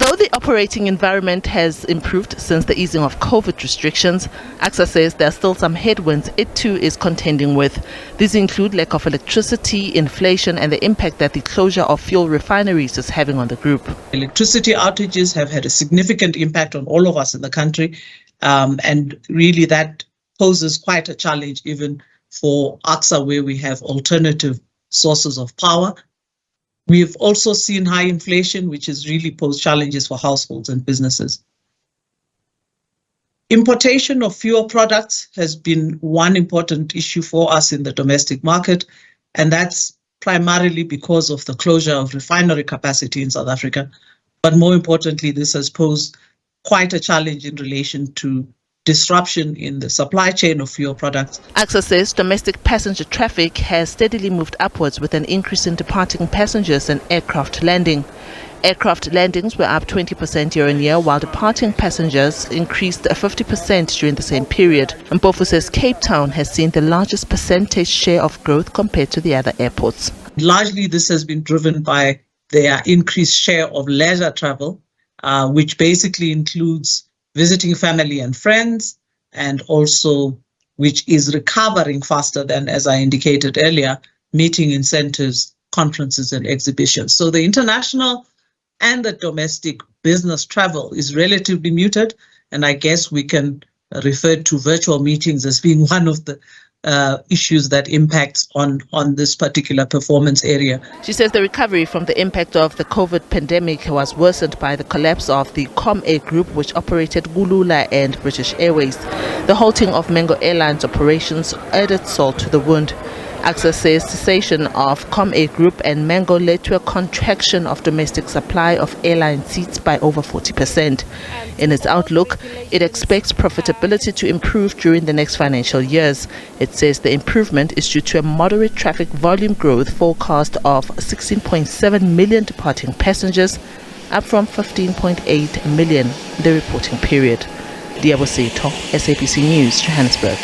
Although the operating environment has improved since the easing of COVID restrictions, ACSA says there are still some headwinds it too is contending with. These include lack of electricity, inflation, and the impact that the closure of fuel refineries is having on the group. Electricity outages have had a significant impact on all of us in the country, and really that poses quite a challenge even for ACSA, where we have alternative sources of power. We've also seen high inflation, which has really posed challenges for households and businesses. Importation of fuel products has been one important issue for us in the domestic market, and that's primarily because of the closure of refinery capacity in South Africa. But more importantly, this has posed quite a challenge in relation to disruption in the supply chain of fuel products. ACSA says domestic passenger traffic has steadily moved upwards with an increase in departing passengers and aircraft landing. Aircraft landings were up 20% year-on-year, while departing passengers increased 50% during the same period. Mpofu says Cape Town has seen the largest percentage share of growth compared to the other airports. Largely, this has been driven by their increased share of leisure travel, which basically includes visiting family and friends, and also which is recovering faster than, as I indicated earlier, meeting incentives, conferences and exhibitions. So the international and the domestic business travel is relatively muted, and I guess we can refer to virtual meetings as being one of the issues that impacts on this particular performance area. She says the recovery from the impact of the COVID pandemic was worsened by the collapse of the ComAir Group, which operated Gulula and British Airways. The halting of Mango Airlines operations added salt to the wound. ACSA says cessation of ComAir Group and Mango led to a contraction of domestic supply of airline seats by over 40%. In its outlook, it expects profitability to improve during the next financial years. It says the improvement is due to a moderate traffic volume growth forecast of 16.7 million departing passengers, up from 15.8 million in the reporting period. Diabo Seto, SABC News, Johannesburg.